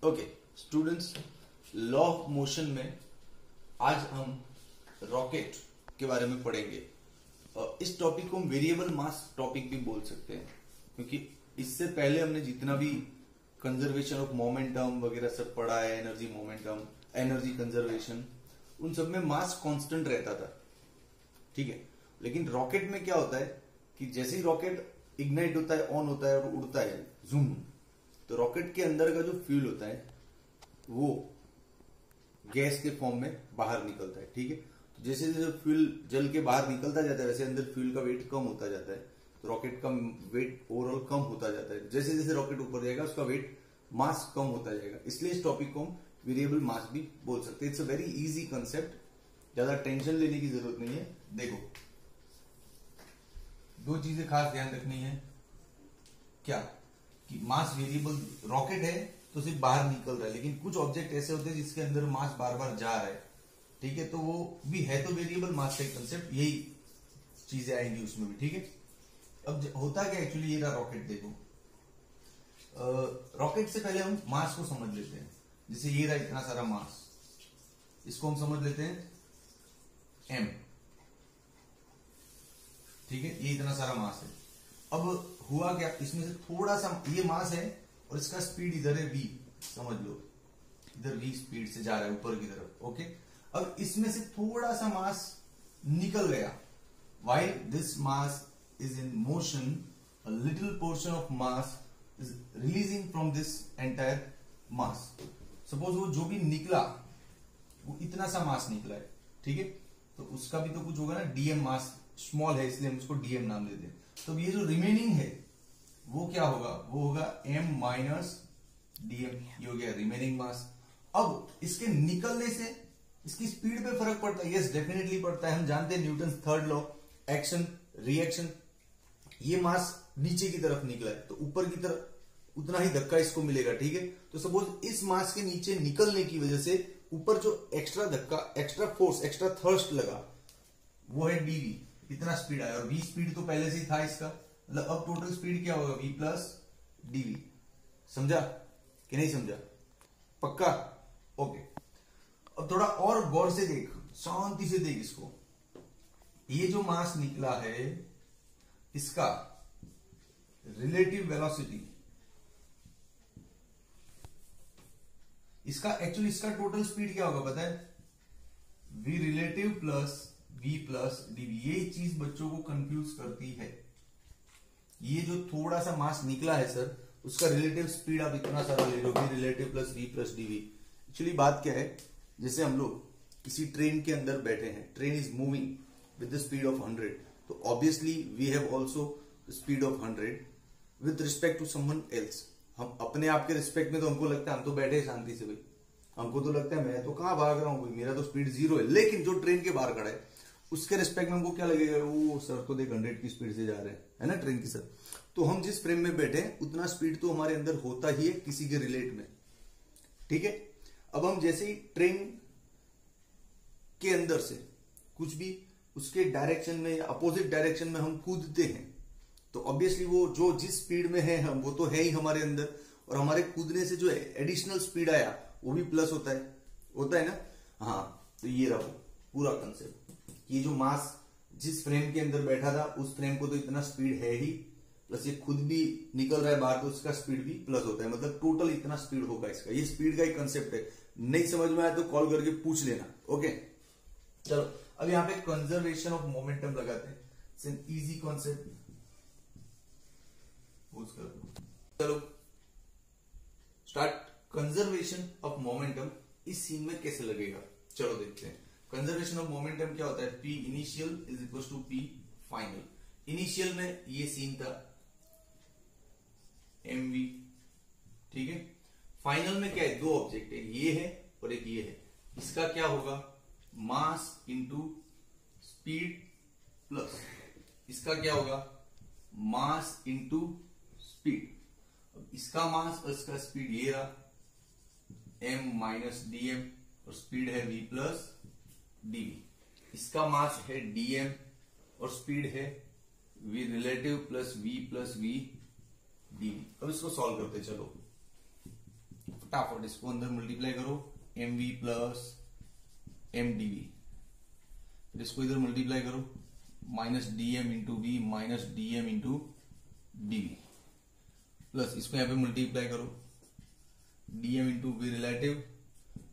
Okay students, law of motion में आज हम रॉकेट के बारे में पढ़ेंगे। इस टॉपिक को हम वेरिएबल मास टॉपिक भी बोल सकते हैं, क्योंकि इससे पहले हमने जितना भी कंजर्वेशन ऑफ मोमेंटम वगैरह सब पढ़ा है, एनर्जी मोमेंटम, एनर्जी कंजर्वेशन, उन सब में मास कांस्टेंट रहता था, ठीक है। लेकिन रॉकेट में क्या होता है कि जैसे ही रॉकेट इग्नाइट होता है, ऑन होता है और उड़ता है जूम, तो रॉकेट के अंदर का जो फ्यूल होता है वो गैस के फॉर्म में बाहर निकलता है, ठीक है। तो जैसे जैसे फ्यूल जल के बाहर निकलता जाता है वैसे अंदर फ्यूल का वेट कम होता जाता है, तो रॉकेट का वेट ओवरऑल कम होता जाता है। जैसे जैसे रॉकेट ऊपर जाएगा उसका वेट मास कम होता जाएगा, इसलिए इस टॉपिक को हम वेरिएबल मास भी बोल सकते हैं। It's a very easy concept, ज्यादा टेंशन लेने की जरूरत नहीं है। देखो, दो चीजें खास ध्यान रखनी है। क्या कि मास वेरिएबल रॉकेट है तो सिर्फ बाहर निकल रहा है, लेकिन कुछ ऑब्जेक्ट ऐसे होते हैं जिसके अंदर मास बार बार जा रहा है, ठीक है, तो वो भी है तो वेरिएबल मास का कंसेप्ट, यही चीजें आएंगी उसमें भी, ठीक है। अब होता क्या एक्चुअली, ये रहा रॉकेट। देखो, रॉकेट से पहले हम मास को समझ लेते हैं। जैसे ये रहा इतना सारा मास, इसको हम समझ लेते हैं m, ठीक है, ये इतना सारा मास है। अब हुआ क्या, इसमें से थोड़ा सा ये मास है और इसका स्पीड इधर है v, समझ लो इधर v स्पीड से जा रहा है ऊपर की तरफ, ओके। अब इसमें से थोड़ा सा मास निकल गया, while this mass is in motion, a little portion of mass is releasing from this entire mass. Suppose वो जो भी निकला वो इतना सा मास निकला है, ठीक है, तो उसका भी तो कुछ होगा ना, dm मास स्मॉल है इसलिए हम उसको dm नाम देते हैं। तो ये जो रिमेनिंग है वो क्या होगा, वो होगा m माइनस dm, ये हो गया रिमेनिंग मास। अब इसके निकलने से इसकी स्पीड पे फर्क पड़ता है? यस, डेफिनेटली पड़ता है। हम जानते हैं Newton third law, action reaction. ये मास नीचे की तरफ निकला है तो ऊपर की तरफ उतना ही धक्का इसको मिलेगा, ठीक है। तो सपोज इस मास के नीचे निकलने की वजह से ऊपर जो एक्स्ट्रा धक्का, एक्स्ट्रा फोर्स, एक्स्ट्रा थर्स्ट लगा, वो है dv, इतना स्पीड आया। और v स्पीड तो पहले से ही था इसका, मतलब अब टोटल स्पीड क्या होगा, v प्लस dv। समझा कि नहीं समझा? पक्का? ओके। अब थोड़ा और गौर से देख, शांति से देख इसको। ये जो मास निकला है इसका रिलेटिव वेलोसिटी, इसका एक्चुअली इसका टोटल स्पीड क्या होगा पता है, v relative plus v plus dv। ये चीज बच्चों को कंफ्यूज करती है। ये जो थोड़ा सा मास निकला है सर, उसका रिलेटिव स्पीड आप इतना सारा ले लो, v relative plus v plus dv। Actually बात क्या है, जैसे हम लोग किसी ट्रेन के अंदर बैठे हैं, train is moving with the speed of 100, तो obviously we have also speed of 100 with respect to someone else. हम अपने आप के रिस्पेक्ट में तो हमको लगता है हम तो बैठे शांति से भाई, हमको तो लगता है मैं तो कहां भाग रहा हूं भाई, मेरा तो स्पीड 0 है। लेकिन जो ट्रेन के बाहर खड़ा है उसके रिस्पेक्ट में हमको क्या लगेगा, वो सर तो देख 100 की स्पीड से जा रहे हैं, है ना ट्रेन की सर। तो हम जिस फ्रेम में बैठे हैं उतना स्पीड तो हमारे अंदर होता ही है किसी के रिलेट में, ठीक है। अब हम जैसे ही ट्रेन के अंदर से कुछ भी उसके डायरेक्शन में या अपोजिट डायरेक्शन में हम कूदते हैं, तो ऑब्वियसली वो जो जिस स्पीड में है हम, वो तो है ही हमारे अंदर, और हमारे कूदने से जो एडिशनल स्पीड आया वो भी प्लस होता है ना। हाँ, तो ये रहा पूरा कंसेप्ट। ये जो मास जिस फ्रेम के अंदर बैठा था उस फ्रेम को तो इतना स्पीड है ही, प्लस ये खुद भी निकल रहा है बाहर तो उसका स्पीड भी प्लस होता है, मतलब टोटल इतना स्पीड होगा इसका। ये स्पीड का ही कंसेप्ट है। नहीं समझ में आया तो कॉल करके पूछ लेना, ओके। चलो अब यहां पे कंजर्वेशन ऑफ मोमेंटम लगाते हैं, इट्स एन इजी कॉन्सेप्ट। चलो स्टार्ट। कंजर्वेशन ऑफ मोमेंटम इस सीन में कैसे लगेगा, चलो देखते हैं। कंजर्वेशन ऑफ मोमेंटम क्या होता है, P initial is equal to P final. Initial में ये सीन था mv, ठीक है। फाइनल में क्या है, दो ऑब्जेक्ट है, ये है और एक ये है। इसका क्या होगा, मास इंटू स्पीड प्लस इसका क्या होगा, मास इंटू स्पीड। अब इसका मास और इसका स्पीड ये रहा, m माइनस dm, और स्पीड है v प्लस dv। इसका मास है dm और स्पीड है v relative plus v plus v dv। अब इसको सॉल्व करते चलो। फटाफट इसको अंदर मल्टीप्लाई करो, mv प्लस mdv, फिर इसको इधर मल्टीप्लाई करो, minus dm into v minus dm into dv, plus इसको यहां पे मल्टीप्लाई करो, dm into v relative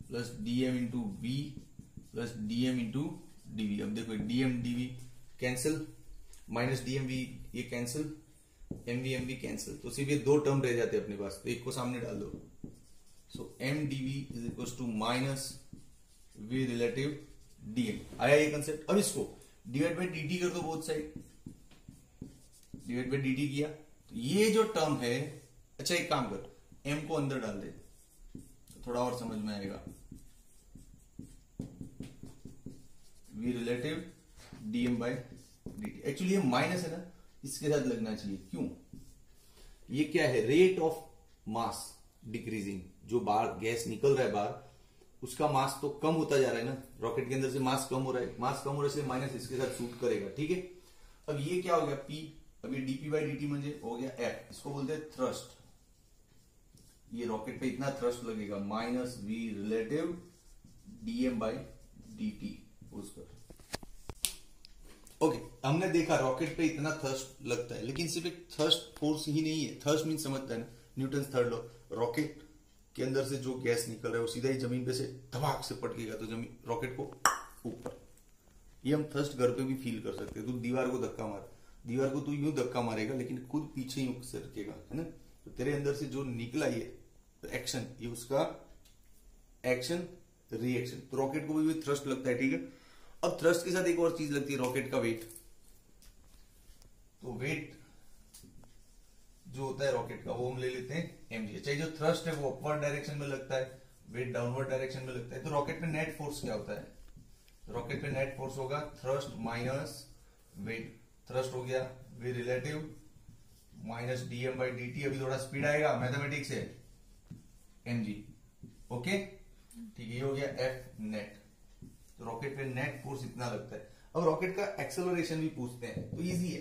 plus dm into v plus dm into dv। अब देखो dm dv cancel, minus dm v ये कैंसिल, mv कैंसिल, तो सिर्फ ये दो टर्म रह जाते हैं अपने पास, तो एक को सामने डाल दो। So mdv is equal to minus v relative dm। आया ये कंसेप्ट। अब इसको डिवाइड बाई dt कर दो, both side divide by dt किया, तो ये जो टर्म है, अच्छा एक काम कर, m को अंदर डाल दे तो थोड़ा और समझ में आएगा। V relative dm by dt, actually ये माइनस है ना, इसके साथ लगना चाहिए, क्यों? ये क्या है? रेट ऑफ मास डिक्रीजिंग, जो बाहर गैस निकल रहा है बाहर, उसका मास तो कम होता जा रहा है ना, रॉकेट के अंदर से मास कम हो रहा है, मास कम हो रहा है इसलिए माइनस इसके साथ शूट करेगा, ठीक है। अब ये क्या हो गया? P, अब ये dp बाई dt म्हणजे हो गया F, इसको बोलते हैं थ्रस्ट। ये रॉकेट पे इतना थ्रस्ट लगेगा, minus v relative dm by dt उसका। ओके, हमने देखा रॉकेट पे इतना थर्स्ट लगता है, लेकिन सिर्फ एक थर्स्ट फोर्स ही नहीं है। थर्स्ट मीन समझता है ना, न्यूटन थर्ड लॉ, रॉकेट के अंदर से जो गैस निकल रहा है वो सीधा ही जमीन पे से धमाक से पटकेगा, तो जमीन रॉकेट को ऊपर। ये हम थर्स्ट घर पे भी फील कर सकते हैं। तू दीवार को धक्का मार, दीवार को तू यूं धक्का मारेगा लेकिन खुद पीछे ही से रखेगा, है ना। तो तेरे अंदर से जो निकला ये एक्शन, ये उसका एक्शन रिएक्शन, तो रॉकेट को भी थ्रस्ट लगता है, ठीक है। अब थ्रस्ट के साथ एक और चीज लगती है, रॉकेट का वेट। तो वेट जो होता है रॉकेट का, वो हम ले लेते हैं mg। चाहे जो थ्रस्ट है वो अपवर्ड डायरेक्शन में लगता है, वेट डाउनवर्ड डायरेक्शन में लगता है। तो रॉकेट पे नेट फोर्स क्या होता है? रॉकेट पे नेट फोर्स होगा थ्रस्ट माइनस वेट। थ्रस्ट हो गया v relative minus dm by dt। अभी थोड़ा स्पीड आएगा, मैथमेटिक्स है, mg, ओके, ठीक है। ये हो गया F नेट। तो रॉकेट पे नेट फोर्स इतना लगता है। अब रॉकेट का एक्सेलरेशन भी पूछते हैं, तो इजी है,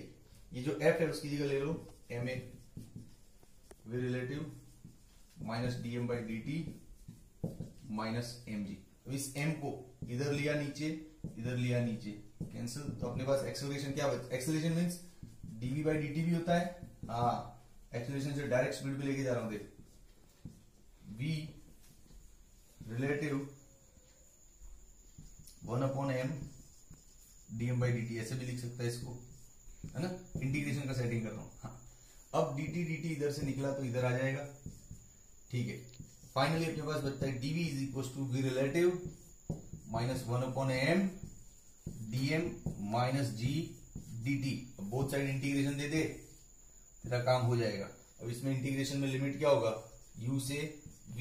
ये जो F है उसकी जगह ले लो ma v relative minus dm by dt minus mg। अब इस m को इधर लिया नीचे, इधर लिया नीचे, कैंसिल, तो अपने पास एक्सेलरेशन क्या बचा? Acceleration means dv by dt भी होता है, हाँ, एक्सेलरेशन से डायरेक्ट स्पीड पे लेके जा रहा हूं, देख, v relative 1/m dm by dt, ऐसे भी लिख सकता है इसको, है ना। इंटीग्रेशन का सेटिंग कर रहा हूं, हाँ। अब dt इधर से निकला तो इधर आ जाएगा, ठीक है। फाइनली अपने पास बचता है dv is equal to v relative minus 1/m dm minus g dt। अब बोथ साइड इंटीग्रेशन दे दे, तेरा काम हो जाएगा। अब इसमें इंटीग्रेशन में लिमिट क्या होगा? u से v।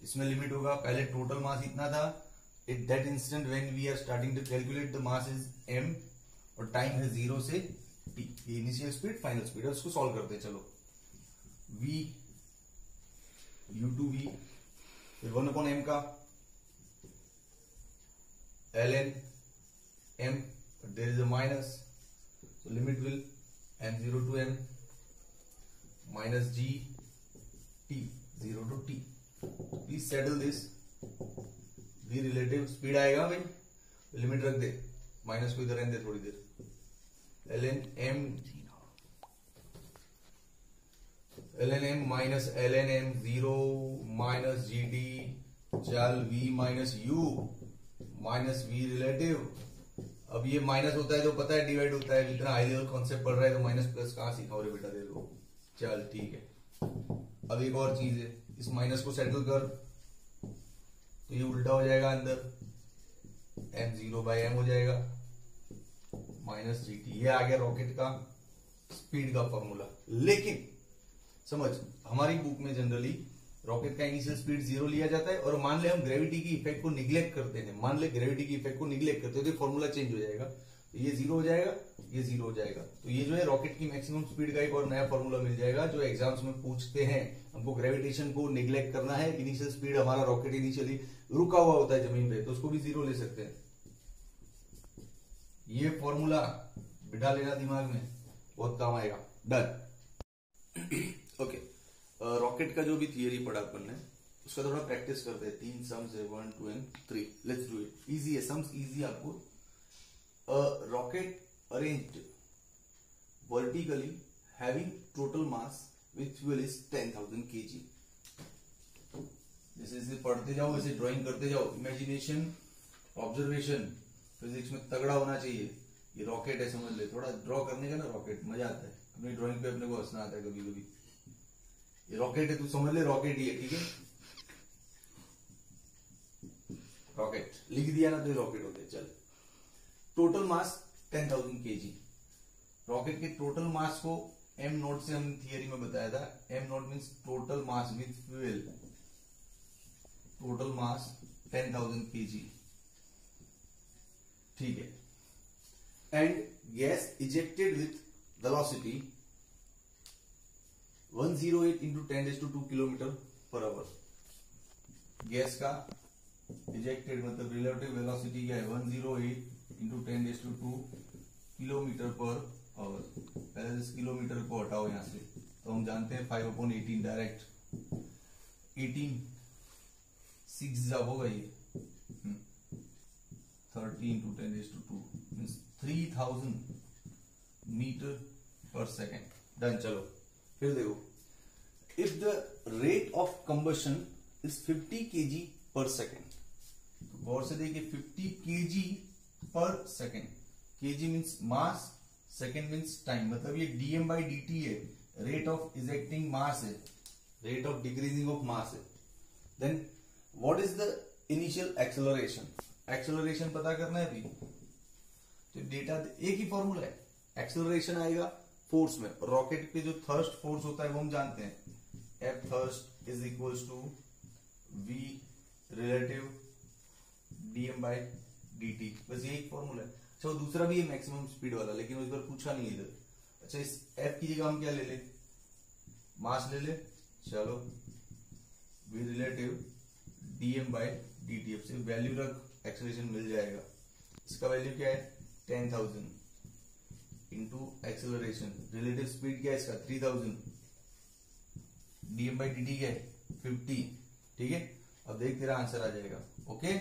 इसमें लिमिट होगा, पहले टोटल मास इतना था, at that instant when we are starting to calculate the mass is m, और टाइम है 0 से t, initial speed final speed. उसको सॉल्व करते हैं, चलो। v u2v, फिर 1/m का ln m, but there is a minus, so limit will m0 to m minus g t 0 to t। Please settle this। v relative speed आएगा भाई, limit रख दे, minus को इधर रहने दे थोड़ी देर, ln m minus ln m 0 minus G D, चल v minus u minus v relative. अब ये माइनस होता है तो पता है डिवाइड होता है, इतना हाई लेवल कॉन्सेप्ट पढ़ रहा है तो माइनस प्लस कहां सीखा रे बेटा, दे दो, चल ठीक है। अब एक और चीज है, इस माइनस को सेटल कर तो ये उल्टा हो जाएगा, अंदर m0 बाई m हो जाएगा माइनस जी टी। ये आ गया रॉकेट का स्पीड का फॉर्मूला। लेकिन समझ, हमारी बुक में जनरली रॉकेट का इनिशियल स्पीड 0 लिया जाता है, और मान ले हम ग्रेविटी की इफेक्ट को निग्लेक्ट करते हैं, मान ले ग्रेविटी की इफेक्ट को निग्लेक्ट करते हैं तो फॉर्मूला चेंज हो जाएगा, तो ये 0 हो जाएगा, ये 0 हो जाएगा। तो ये जो है रॉकेट की मैक्सिमम स्पीड का एक और नया फॉर्मूला मिल जाएगा, जो एग्जाम्स में पूछते हैं। हमको ग्रेविटेशन को निग्लेक्ट करना है, इनिशियल स्पीड, हमारा रॉकेट इनिशियली रुका हुआ होता है जमीन पे, तो उसको भी 0 ले सकते हैं। ये फॉर्मूला बिठा लेना दिमाग में, बहुत काम आएगा। डन। ओके, रॉकेट का जो भी थियरी पढ़ा अपन ने, उसका थोड़ा प्रैक्टिस करते हैं। 3 सम्स है, 1 2 and 3। Let's do it. Easy है, सम्स इजी आपको। A rocket arranged vertically having total mass with fuel is 10,000 kg। जैसे जैसे पढ़ते जाओ वैसे ड्राइंग करते जाओ। इमेजिनेशन, ऑब्जर्वेशन फिजिक्स में तगड़ा होना चाहिए। ये रॉकेट है, समझ ले। थोड़ा ड्रॉ करने का ना रॉकेट मजा आता है। अपनी ड्राइंग पे अपने को हंसना आता है कभी कभी। ये रॉकेट है, तू समझ ले रॉकेट ही है, ठीक है। रॉकेट लिख दिया ना तो ये रॉकेट होते। चल, टोटल मास 10,000 kg। रॉकेट के टोटल मास को m नोट से हमने थियरी में बताया था। m note means total mass with fuel. Total mass 10,000 kg, ठीक है। And gas ejected with velocity 108 into 10⁻² kilometre per hour. Gas का इजेक्टेड मतलब रिलेटिव वेलोसिटी क्या है? 108 इंटू 10⁻² किलोमीटर पर आवर। पहले 10 किलोमीटर को हटाओ यहां से, तो हम जानते हैं 5/18 डायरेक्ट। 18 6 जा होगा ये 30 into 10⁻² means 3000 metre per second. Done. चलो फिर देखो, if the rate of combustion is 50 kg per second. तो गौर से देखिए, 50 kg per second. kg means mass, second means time. मतलब ये dm/dt है, रेट ऑफ इजेक्टिंग मास है, rate of decreasing of mass है। Then what is the initial acceleration? Acceleration पता करना है अभी तो डेटा एक ही फॉर्मूला है। एक्सेलरेशन आएगा फोर्स में। रॉकेट पे जो थर्स्ट फोर्स होता है वो हम जानते हैं, F thrust is equals to V relative dm/dt। बस यही फॉर्मूला है। अच्छा, वो दूसरा भी है मैक्सिमम स्पीड वाला, लेकिन उस पर पूछा नहीं इधर। अच्छा, इस F की जगह हम क्या ले ले? मास ले ले। चलो, V रिलेटिव dm/dt। अब से वैल्यू रख, एक्सेलरेशन मिल जाएगा। इसका वैल्यू क्या है? 10,000 इंटू एक्सेलरेशन। रिलेटिव स्पीड क्या है इसका? 3000। dm/dt क्या है? 50। ठीक है, अब देख तेरा आंसर आ जाएगा। ओके,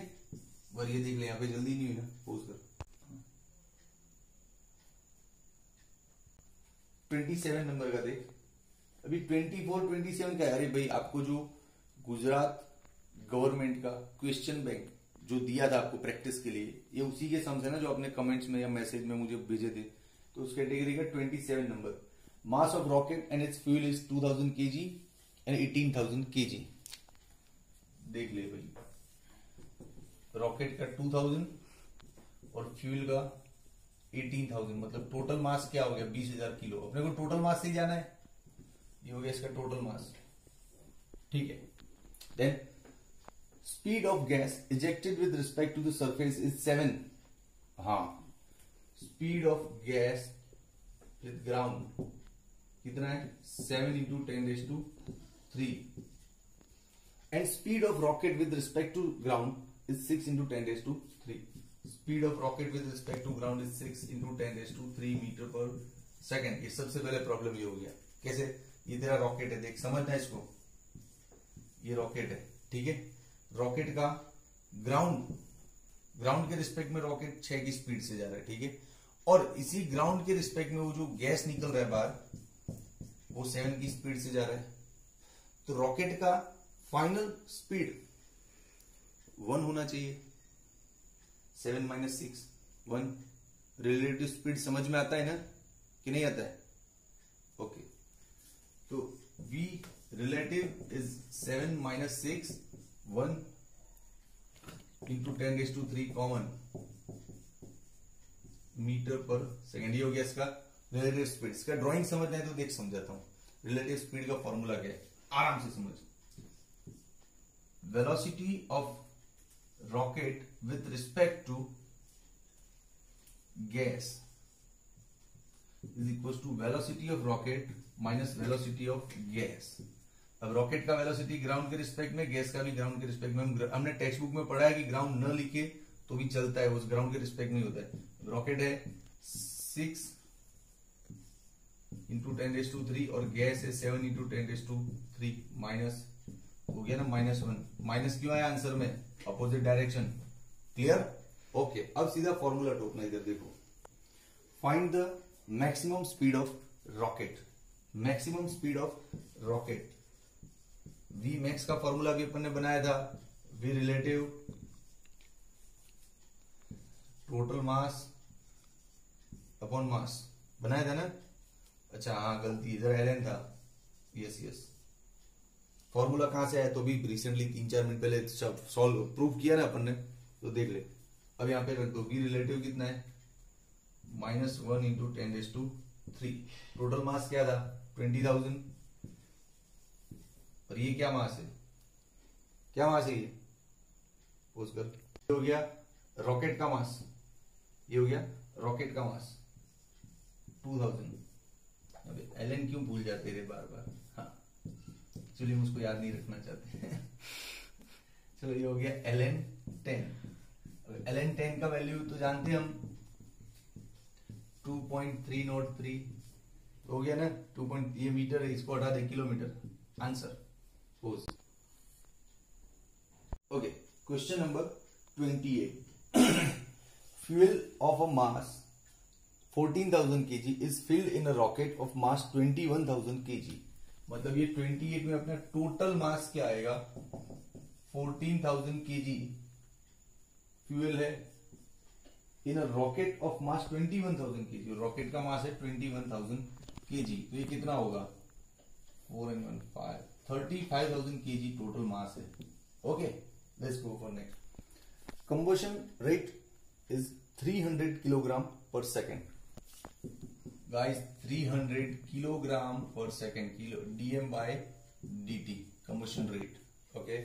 और ये देख ले, यहाँ पे जल्दी नहीं हुई ना, पोज कर। 27 नंबर का देख। अभी 24 27 क्या है? अरे भाई, आपको जो गुजरात गवर्नमेंट का क्वेश्चन बैंक जो दिया था आपको प्रैक्टिस के लिए, ये उसी के सम्स है ना जो आपने कमेंट्स में या मैसेज में मुझे भेजे थे। तो उस कैटेगरी का 27 number. Mass of rocket and it's fuel is 2000 kg and 18,000 kg। देख ले भाई, रॉकेट का 2000 और फ्यूल का 18,000, मतलब टोटल मास क्या हो गया? 20,000 किलो। अपने को टोटल मास से ही जाना है। ये हो गया इसका टोटल मास, ठीक है। Then speed of gas ejected with respect to the surface is 7। हाँ, speed of gas with ground कितना है? 7 into 10⁻³ and speed of rocket with respect to ground is 6 into 10⁻³ speed of rocket with respect to ground is 6 into 10⁻³ metre per second. ये सबसे पहले problem ये हो गया। कैसे? ये तेरा रॉकेट है, देख समझना है इसको। ये रॉकेट है, ठीक है। रॉकेट का ग्राउंड के रिस्पेक्ट में रॉकेट 6 की स्पीड से जा रहा है, ठीक है। और इसी ग्राउंड के रिस्पेक्ट में वो जो गैस निकल रहा है बाहर, वो 7 की स्पीड से जा रहा है। तो रॉकेट का फाइनल स्पीड 1 होना चाहिए। 7 - 6 1। रिलेटिव स्पीड समझ में आता है ना कि नहीं आता है? ओके, तो V relative is 7 - 6 1 into 10⁻³ common metre per second. ये हो गया इसका रिलेटिव स्पीड। इसका ड्राइंग समझना है तो देख समझाता हूं। रिलेटिव स्पीड का फॉर्मूला क्या है, आराम से समझ। Velocity of rocket with respect to gas is equal to velocity of rocket minus velocity of gas. अब रॉकेट का वेलोसिटी ग्राउंड के रिस्पेक्ट में, गैस का भी ग्राउंड के रिस्पेक्ट में। हमने टेक्स्ट बुक में पढ़ा है कि ग्राउंड न लिखे तो भी चलता है, उस ग्राउंड के रिस्पेक्ट में होता है। रॉकेट है 6 इंटू 10⁻³ और गैस है 7 इंटू 10⁻³ माइनस हो गया ना -1, माइनस क्यों आया आंसर में, अपोजिट डायरेक्शन, क्लियर, ओके। अब सीधा फॉर्मूला ठोकना, इधर देखो, find the maximum speed of rocket, maximum speed of rocket, v max का फॉर्मूला भी अपन ने बनाया था, v relative total mass upon mass, बनाया था ना, अच्छा हाँ गलती, इधर एलएन था, यस यस, फॉर्मूला कहां से आया, तो भी रिसेंटली 3-4 मिनट पहले सॉल्व प्रूव किया ना अपन ने, तो देख ले। अब यहां पे रख दो, वी रिलेटिव कितना है, -1 इंटू 10⁻3, टोटल मास क्या था 20,000, और ये क्या मास है, क्या मास है ये, पोज कर, ये हो गया रॉकेट का मास, ये हो गया रॉकेट का मास 2000। अबे एलन क्यों भूल जाते रे बार बार, हाँ एक्चुअली हम उसको याद नहीं रखना चाहते चलो ये हो गया ln 10, ln 10 का वैल्यू तो जानते हैं हम 2.303 हो गया ना, 2. ये मीटर है, इसको हटा दे किलोमीटर, आंसर पोज। Okay, question number 28 fuel of a mass 14,000 kg is filled in a rocket of mass 21,000 kg, मतलब ये 28 में अपना टोटल मास क्या आएगा, 14,000 kg फ्यूल है in a rocket of mass 21,000 kg, rocket का मास है 21,000 kg, तो ये कितना होगा 4 and 1 5 35,000 kg टोटल मास है। Okay, let's go for next. Combustion rate is 300 kilogram पर second, guys 300 kilogram per second, kilo dm by dt combustion rate, okay,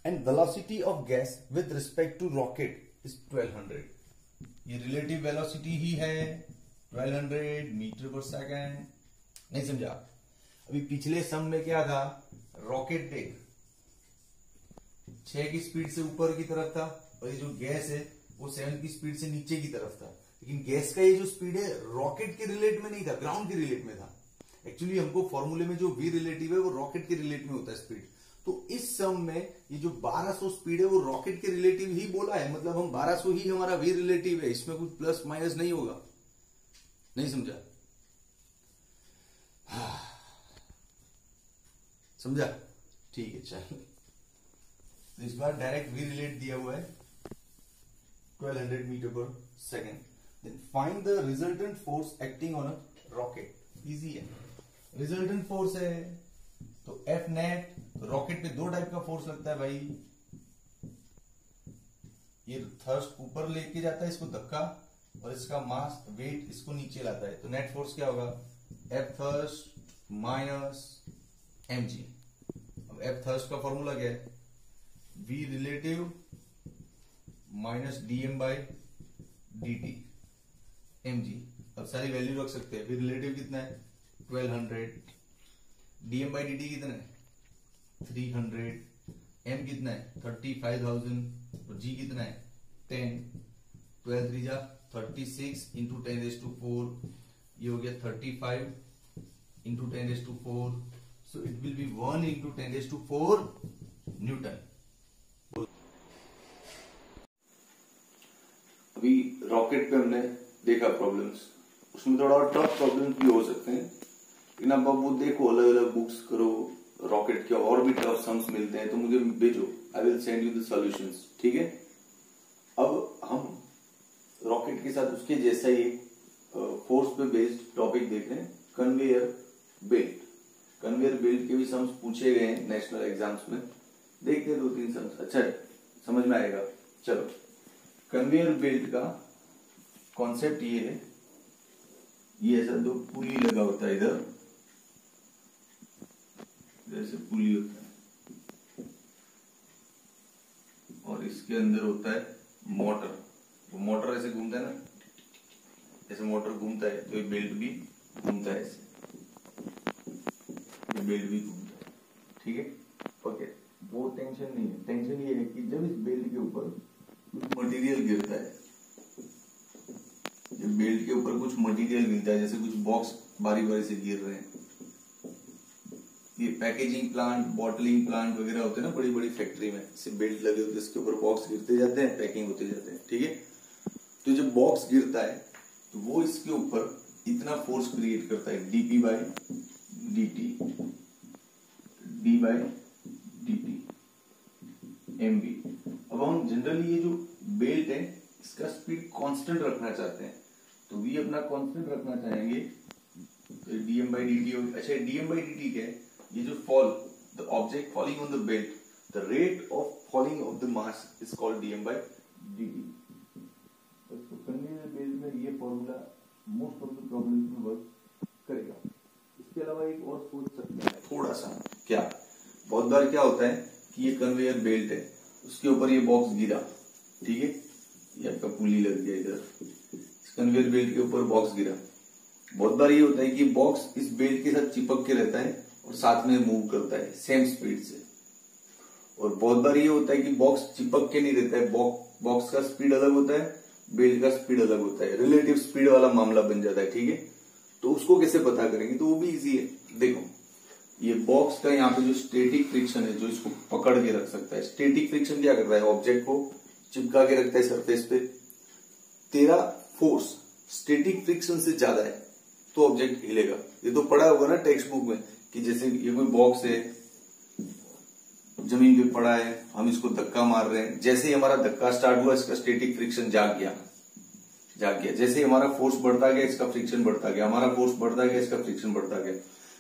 and velocity of gas with respect to rocket is 1200, ये relative velocity ही है 1200 metre per second, नहीं समझा। अभी पिछले सम में क्या था, रॉकेट देख 6 की स्पीड से ऊपर की तरफ था, और ये जो गैस है वो 7 की स्पीड से नीचे की तरफ था, लेकिन गैस का ये जो स्पीड है रॉकेट के रिलेट में नहीं था, ग्राउंड के रिलेट में था। एक्चुअली हमको फॉर्मूले में जो वी रिलेटिव है वो रॉकेट के रिलेट में होता है स्पीड, तो इस सम में ये जो 1200 स्पीड है वो रॉकेट के रिलेटिव ही बोला है, मतलब हम 1200 ही हमारा वी रिलेटिव है, इसमें कुछ प्लस माइनस नहीं होगा, नहीं समझा, समझा, ठीक है चल। इस बार डायरेक्ट वी रिलेट दिया हुआ है 1200 metre per second. Then find the resultant force acting on a rocket. Easy है, resultant force है तो F net, तो रॉकेट पे 2 टाइप का फोर्स लगता है भाई, ये थर्स्ट ऊपर लेके जाता है इसको धक्का, और इसका मास वेट इसको नीचे लाता है, तो नेट फोर्स क्या होगा F थर्स्ट माइनस mg। अब F थर्स्ट का फॉर्मूला क्या है, V relative minus dm by dt mg, अब सारी वैल्यू रख सकते हैं, फिर रिलेटिव कितना है 1200, dm बाई dt कितना है 300, m कितना है 35,000, और g कितना है 10, 12 3 जा 36 इंटू 10⁴, ये हो गया 35 into 10⁴, so it will be 1 into 10⁴ Newton. अभी रॉकेट पे हमने देखा प्रॉब्लम्स, उसमें थोड़ा और टफ प्रॉब्लम्स भी हो सकते हैं, लेकिन अब वो देखो अलग अलग बुक्स करो, रॉकेट के और भी टफ सम्स मिलते हैं तो मुझे भेजो, I will send you the solutions, ठीक है। अब हम रॉकेट के साथ उसके जैसा ही फोर्स पे बेस्ड टॉपिक देख रहे हैं, कन्वेयर बेल्ट। कन्वेयर बेल्ट के भी सम्स पूछे गए हैं नेशनल एग्जाम्स में, देखते हैं 2-3 सम्स, अच्छा समझ में आएगा। चलो, कन्वेयर बेल्ट का कॉन्सेप्ट ये है, ये ऐसा 2 पुली लगा होता है, इधर जैसे पुली होता है, और इसके अंदर होता है मोटर, वो मोटर ऐसे घूमता है ना, ऐसे मोटर घूमता है तो ये बेल्ट भी घूमता है, ऐसे ये बेल्ट भी घूमता है, ठीक है, ओके। वो टेंशन नहीं है, टेंशन ये है कि जब इस बेल्ट के ऊपर कुछ मटेरियल गिरता है, जब बेल्ट के ऊपर कुछ मटेरियल गिरता है, जैसे कुछ बॉक्स बारी बारी से गिर रहे हैं, ये पैकेजिंग प्लांट, बॉटलिंग प्लांट वगैरह होते हैं ना बड़ी बड़ी फैक्ट्री में, इससे बेल्ट लगे होते हैं, इसके ऊपर बॉक्स गिरते जाते हैं, पैकिंग होते जाते हैं, ठीक है। तो जब बॉक्स गिरता है तो वो इसके ऊपर इतना फोर्स क्रिएट करता है, dp by dt, d by dt mv। अब हम जनरली ये जो बेल्ट है इसका स्पीड कांस्टेंट रखना चाहते हैं, तो v अपना कांस्टेंट रखना चाहेंगे, तो dm बाई dt। अच्छा dm बाई dt क्या है, ये जो fall, the object falling on the belt, the rate of falling of the mass is called dm by dt। तो कन्वेयर बेल्ट में ये formula most of the problems में work करेगा। इसके अलावा एक और सोच सकते हैं थोड़ा सा, क्या बहुत बार क्या होता है कि ये कन्वेयर बेल्ट है, उसके ऊपर ये बॉक्स गिरा, ठीक है, ये आपका पुली लग गया इधर, इस कन्वेयर बेल्ट के ऊपर बॉक्स गिरा। बहुत बार ये होता है कि बॉक्स इस बेल्ट के साथ चिपक के रहता है और साथ में मूव करता है सेम स्पीड से, और बहुत बार ये होता है कि बॉक्स चिपक के नहीं रहता है, बॉक्स का स्पीड अलग होता है, बेल्ट का स्पीड अलग होता है, रिलेटिव स्पीड वाला मामला बन जाता है, ठीक है। तो उसको कैसे पता करेंगे, तो वो भी इजी है। देखो ये बॉक्स का यहाँ पे जो स्टैटिक फ्रिक्शन है, जो इसको पकड़ के रख सकता है, स्टैटिक फ्रिक्शन क्या करता है, ऑब्जेक्ट को चिपका के रखता है सरफेस पे। तेरा फोर्स स्टैटिक फ्रिक्शन से ज्यादा है तो ऑब्जेक्ट हिलेगा। ये तो पढ़ा होगा ना टेक्स्ट बुक में कि जैसे ये कोई बॉक्स है, जमीन पे पड़ा है, हम इसको धक्का मार रहे हैं, जैसे ही हमारा धक्का स्टार्ट हुआ इसका स्टैटिक फ्रिक्शन जाग गया, जैसे ही हमारा फोर्स बढ़ता गया इसका फ्रिक्शन बढ़ता गया, हमारा फोर्स बढ़ता गया इसका फ्रिक्शन बढ़ता गया।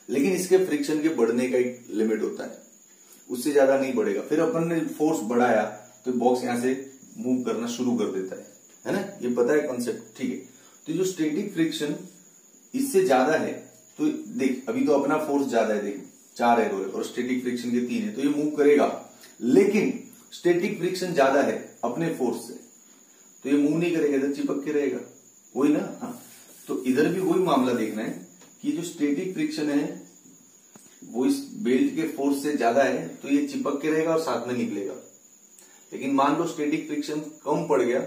लेकिन इसके फ्रिक्शन के बढ़ने का एक लिमिट होता है, उससे ज्यादा नहीं बढ़ेगा। फिर अपन ने फोर्स बढ़ाया तो बॉक्स यहां से मूव करना शुरू कर देता है ना, ये पता है कॉन्सेप्ट, ठीक है। तो जो स्टैटिक फ्रिक्शन इससे ज्यादा है, तो देख अभी तो अपना फोर्स ज्यादा है, देख 4 एरो है और स्टैटिक फ्रिक्शन के 3 है, तो ये मूव करेगा। लेकिन स्टैटिक फ्रिक्शन ज्यादा है अपने फोर्स से, तो ये मूव नहीं करेगा, इधर चिपक के रहेगा, वही ना। हाँ, तो इधर भी वही मामला देखना है कि जो स्टैटिक फ्रिक्शन है वो इस बेल्ट के फोर्स से ज्यादा है, तो ये चिपक के रहेगा और साथ में निकलेगा। लेकिन मान लो स्टैटिक फ्रिक्शन कम पड़ गया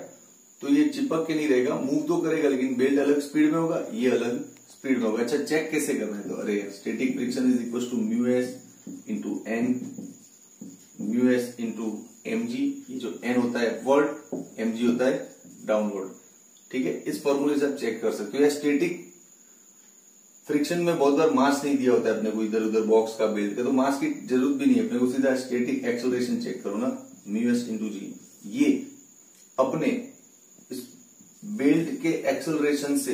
तो ये चिपक के नहीं रहेगा, मूव तो करेगा लेकिन बेल्ट अलग स्पीड में होगा, ये अलग स्पीड में होगा। अच्छा चेक कैसे करना है, तो अरे static friction is equal to mu S into N, mu S into mg, ये जो n होता है अपवर्ड, mg होता है डाउनवर्ड, ठीक है। इस फॉर्मूले से आप चेक कर सकते हो। या स्टैटिक फ्रिक्शन में बहुत बार मास नहीं दिया होता है अपने को, इधर उधर बॉक्स का बेल्ट का, तो मास की जरूरत भी नहीं है अपने को, सीधा स्टैटिक एक्सेलरेशन चेक करो ना, म्यू एस इंटू जी। ये अपने इस बेल्ट के एक्सेलरेशन से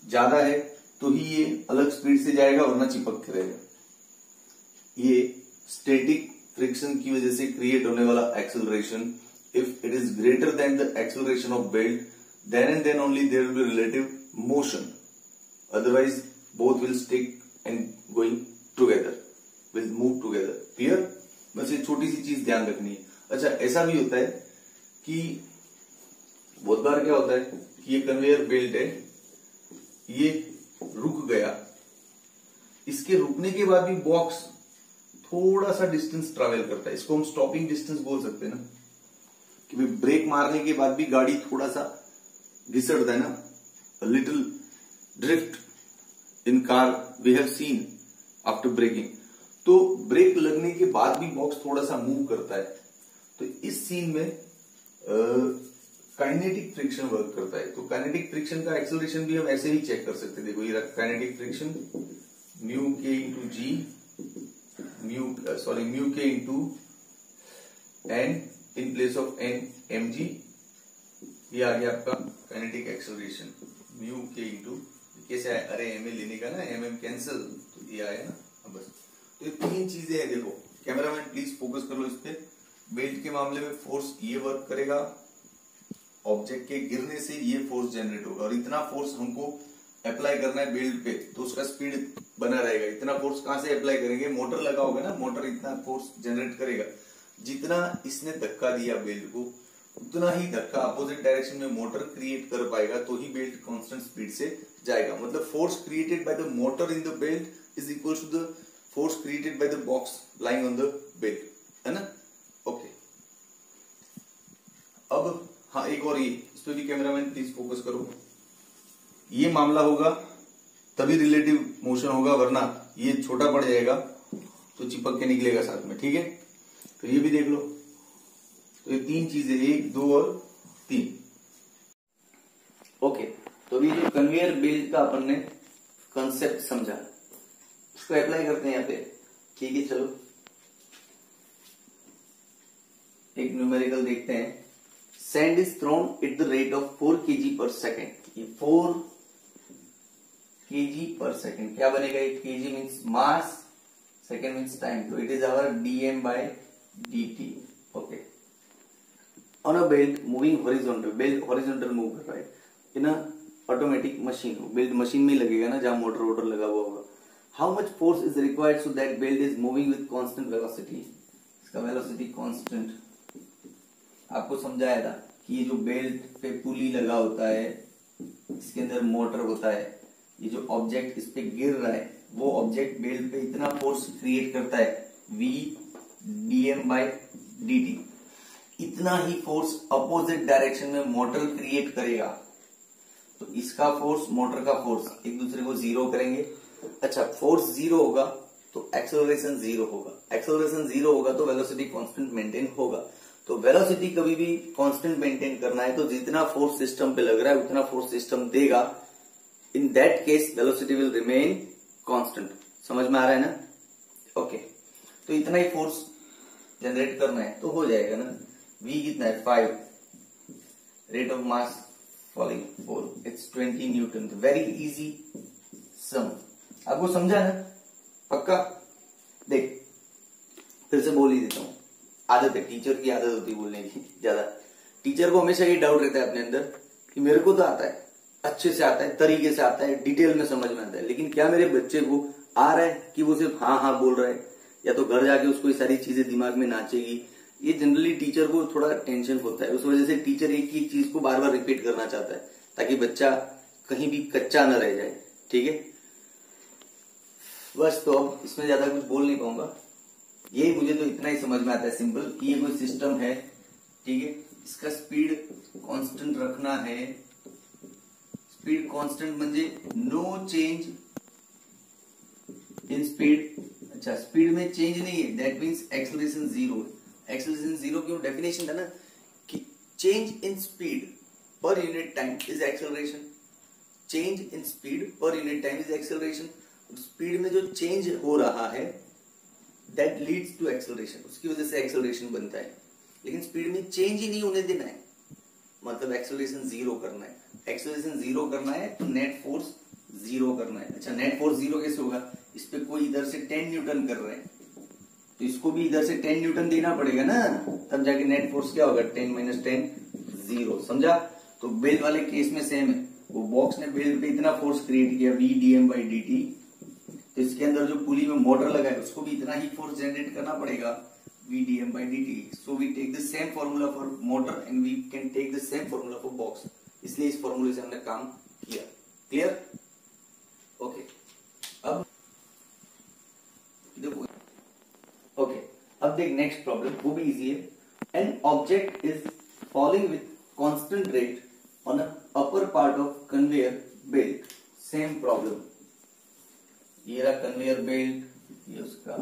ज्यादा है तो ही ये अलग स्पीड से जाएगा वरना चिपक के रहेगा। ये स्टैटिक फ्रिक्शन की वजह से क्रिएट होने वाला acceleration, if it is greater than the acceleration of belt, then and then only there will be relative motion, otherwise both will stick and going together, will move together. Clear, बस ये छोटी सी चीज ध्यान रखनी है। अच्छा ऐसा भी होता है कि बहुत बार क्या होता है कि ये कन्वेयर बेल्ट है, ये रुक गया, इसके रुकने के बाद भी बॉक्स थोड़ा सा डिस्टेंस ट्रैवल करता है, इसको हम स्टॉपिंग डिस्टेंस बोल सकते हैं ना, कि भाई ब्रेक मारने के बाद भी गाड़ी थोड़ा सा घिसटता है ना, little drift in car we have seen after braking. तो ब्रेक लगने के बाद भी बॉक्स थोड़ा सा मूव करता है, तो इस सीन में काइनेटिक फ्रिक्शन वर्क करता है। तो काइनेटिक फ्रिक्शन का एक्सेलरेशन भी हम ऐसे ही चेक कर सकते हैं। देखो ये kinetic friction mu k into g, mu k into N in place of N M G, ये आ गया आपका kinetic acceleration mu k into, कैसे आया, अरे एम ए लेने का ना, एम एम कैंसिल, तो ये आया ना बस। तो ये 3 चीजें हैं। देखो कैमरामैन प्लीज फोकस कर लो इस पे। बेल्ट के मामले में फोर्स ये वर्क करेगा, ऑब्जेक्ट के गिरने से ये फोर्स जनरेट होगा, और इतना फोर्स हमको अप्लाई करना है बेल्ट पे, तो उसका स्पीड बना रहेगा। इतना फोर्स कहां से अप्लाई करेंगे, मोटर लगा होगा ना, मोटर इतना फोर्स जनरेट करेगा। जितना इसने धक्का दिया बेल्ट को, उतना ही धक्का अपोजिट डायरेक्शन में मोटर क्रिएट कर पाएगा, तो ही बेल्ट कांस्टेंट स्पीड से जाएगा। मतलब force created by the motor in the belt is equal to the force created by the box lying on the belt, है ना। ओके, अब हाँ एक और, ये इस पे भी कैमरामैन प्लीज फोकस करो। ये मामला होगा तभी रिलेटिव मोशन होगा, वरना ये छोटा पड़ जाएगा तो चिपक के निकलेगा साथ में, ठीक है। तो ये भी देख लो, तो ये तीन चीजें, 1 2 और 3। ओके, तो ये जो कन्वेयर बेल्ट का अपन ने कंसेप्ट समझा, इसको अप्लाई करते हैं यहाँ पे, ठीक है। चलो एक न्यूमेरिकल देखते हैं। Sand is thrown at the rate of 4 kg per second. ये 4 kg पर सेकेंड क्या बनेगा? ये kg means mass, second means time, तो it is our dm/dt। Okay, on a belt moving horizontal, belt horizontal move कर रहा है in a automatic machine. Belt machine में ही लगेगा ना, जहां मोटर वोटर लगा हुआ होगा। How much force is required so that belt is moving with constant velocity. इसका वेलोसिटी कांस्टेंट आपको समझाया था कि ये जो बेल्ट पे पुली लगा होता है, इसके अंदर मोटर होता है, ये जो ऑब्जेक्ट इस पे गिर रहा है, वो ऑब्जेक्ट बेल्ट पे इतना फोर्स क्रिएट करता है, v dm/dt। इतना ही फोर्स अपोजिट डायरेक्शन में मोटर क्रिएट करेगा, तो इसका फोर्स मोटर का फोर्स एक दूसरे को जीरो करेंगे। अच्छा, फोर्स जीरो होगा तो एक्सेलरेशन जीरो होगा, एक्सेलरेशन जीरो होगा तो वेलोसिटी कांस्टेंट मेंटेन होगा। तो वेलोसिटी कभी भी कांस्टेंट मेंटेन करना है तो जितना फोर्स सिस्टम पे लग रहा है उतना फोर्स सिस्टम देगा। In that case velocity will remain constant. समझ में आ रहा है ना? ओके, तो इतना ही फोर्स जनरेट करना है तो हो जाएगा ना। v कितना है? 5, rate of mass falling 4, it's 20 newton. Very easy sum, आपको समझा ना? पक्का? देख फिर से बोल ही देता हूं, आदत है, टीचर की आदत होती है बोलने की ज्यादा। टीचर को हमेशा ये डाउट रहता है अपने अंदर कि मेरे को तो आता है, अच्छे से आता है, तरीके से आता है, डिटेल में समझ में आता है, लेकिन क्या मेरे बच्चे को आ रहा है कि वो सिर्फ हाँ हाँ बोल रहा है, या तो घर जाके उसको ये सारी चीजें दिमाग में नाचेगी। ये जनरली टीचर को थोड़ा टेंशन होता है, उस वजह से टीचर एक ही चीज को बार बार रिपीट करना चाहता है ताकि बच्चा कहीं भी कच्चा न रह जाए, ठीक है। बस, तो अब इसमें ज्यादा कुछ बोल नहीं पाऊंगा, ये मुझे तो इतना ही समझ में आता है सिंपल कि ये कोई सिस्टम है, ठीक है, इसका स्पीड कांस्टेंट रखना है। स्पीड कांस्टेंट म्हणजे नो चेंज इन स्पीड। अच्छा, स्पीड में चेंज नहीं है, that means acceleration zero. Acceleration zero क्यों? डेफिनेशन था ना कि change in speed per unit time is acceleration. Change in speed per unit time is acceleration. Speed में जो चेंज हो रहा है दैट लीड्स टू एक्सेलरेशन, उसकी वजह से एक्सेलरेशन बनता है। लेकिन स्पीड में चेंज ही नहीं होने देना है, मतलब एक्सेलरेशन जीरो करना है। एक्सेलरेशन जीरो करना है तो नेट फोर्स जीरो करना है। अच्छा, नेट फोर्स जीरो कैसे होगा? इस पे कोई इधर से 10 न्यूटन कर रहे हैं तो इसको भी इधर से 10 न्यूटन देना पड़ेगा ना, तब जाके नेट फोर्स क्या होगा? 10 - 10 जीरो। समझा? तो बेल्ट वाले केस में सेम है, वो बॉक्स ने बेल्ट पे इतना फोर्स क्रिएट किया v dm/dt, तो इसके अंदर जो पुली में मोटर लगा है उसको भी इतना ही फोर्स जनरेट करना पड़ेगा, v dm/dt। So we take the same formula for motor and we can take the same formula for box, इसलिए इस फॉर्मूले से हमने काम किया। क्लियर? ओके, अब देखो, ओके, अब देख नेक्स्ट प्रॉब्लम, वो भी इजी है। An object is falling with constant rate on a upper part of conveyor belt. Same problem, ये रहा कन्वेयर बेल्ट, ये उसका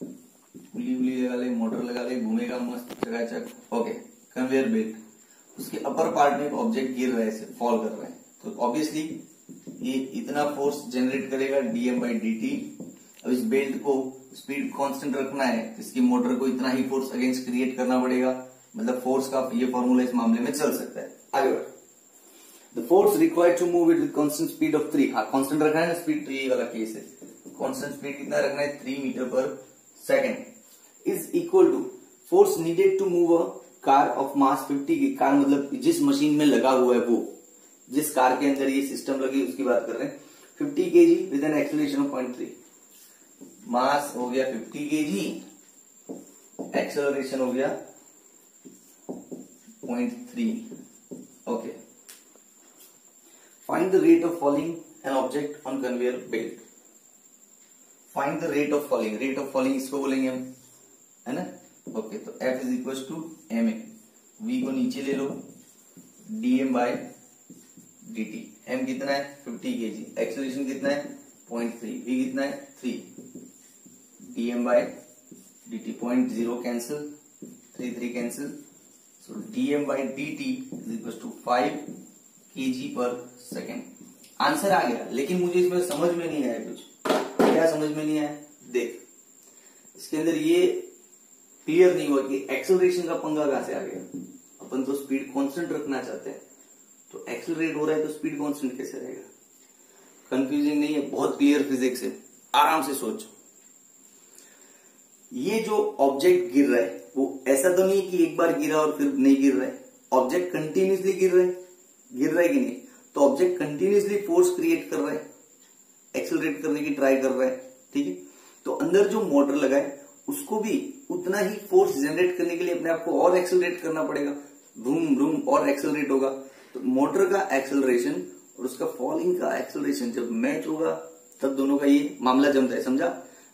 पुली उली लगा ले, मोटर लगा ले, घूमेगा मस्त चकाचक। ओके, कन्वेयर बेल्ट, उसके अपर पार्ट में एक ऑब्जेक्ट गिर रहा है, फॉल कर रहा है, तो ऑब्वियसली ये इतना फोर्स जनरेट करेगा dm/dt। अब इस बेल्ट को स्पीड कांस्टेंट रखना है, इसकी मोटर को इतना ही फोर्स अगेंस्ट क्रिएट करना पड़ेगा, मतलब फोर्स का ये फॉर्मूला इस मामले में चल सकता है। आगे बढ़, the force required to move it with constant speed of 3। हाँ, कांस्टेंट रखना है ना स्पीड, तो ये वाला केस है। कांस्टेंट स्पीड कितना रखना है? 3 metre per second is equal to force needed to move a car of mass 50 की। कार मतलब जिस मशीन में लगा हुआ है, वो जिस कार के अंदर ये सिस्टम लगी उसकी बात कर रहे हैं। 50 kg with an acceleration of 0.3। Mass हो गया 50 kg, एक्सेलरेशन हो गया 0.3। Okay, find the rate of falling an object on conveyor belt. Find the rate of falling, rate of falling इसको बोलेंगे हम, है ना। ओके, तो F is equal to ma, v को नीचे ले लो, dm/dt। m कितना है? 50 kg, एक्सेलरेशन कितना है? 0.3, v कितना है? 3, dm by dt, 0.0 cancel, 3 cancel, so dm by dt is equal to 5 kg per second. Answer आ गया, लेकिन मुझे इसमें समझ में नहीं आया कुछ। क्या समझ में नहीं आया? देख, इसके अंदर ये क्लियर नहीं हुआ कि एक्सेलरेशन का पंगा कहां से आ गया। अपन तो स्पीड कांस्टेंट रखना चाहते हैं, तो एक्सेलरेट हो रहा है तो स्पीड कांस्टेंट कैसे रहेगा? कंफ्यूजिंग नहीं है, बहुत क्लियर फिजिक्स है, आराम से सोचो। ये जो ऑब्जेक्ट गिर रहा है वो ऐसा तो नहीं कि एक बार गिरा और फिर नहीं गिर रहा है। ऑब्जेक्ट कंटिन्यूसली गिर रहा है कि नहीं? तो ऑब्जेक्ट कंटिन्यूसली फोर्स क्रिएट कर रहा है, एक्सेलरेट करने की ट्राई कर रहा है, ठीक है। तो अंदर जो मोटर लगा है उसको भी उतना ही फोर्स जनरेट करने के लिए अपने आप को और एक्सेलरेट करना पड़ेगा, रूम रूम और एक्सेलरेट होगा। तो मोटर का एक्सेलरेशन और उसका फॉलिंग का एक्सेलरेशन जब मैच होगा तब दोनों का ये मामला जमता है, समझा?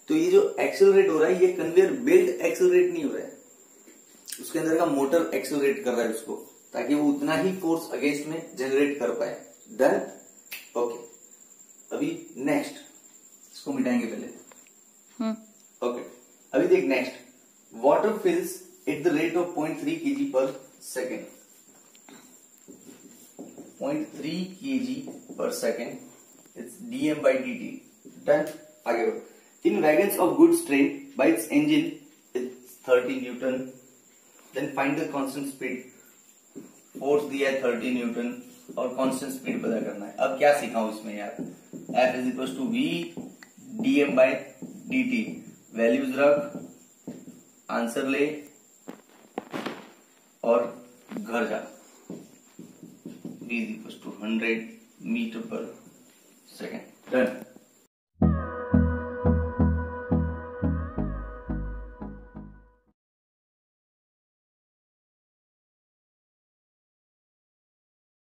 तो ये जो एक्सेलरेट हो रहा है ये कन्वेयर बेल्ट एक्सेलरेट नहीं हो रहा है, उसके अंदर का मोटर एक्सेलरेट कर रहा है उसको, ताकि वो उतना ही फोर्स अगेंस्ट में जनरेट कर पाए। डन? ओके, अभी नेक्स्ट इसको मिटाएंगे पहले। ओके, अभी देख next, water fills at the rate of 0.3 kg per second, 0.3 kg per second, it's dm by dt। Done? आगे बढ़ो। In wagons of good strain by its engine its 30 newton, then find the constant speed. Force दिया है 30 Newton और constant speed पता करना है। अब क्या सिखाऊं इसमें यार? F is equal to v dm by dt, values रख, आंसर ले और घर जा। v is equal to 100 metre per second. Done?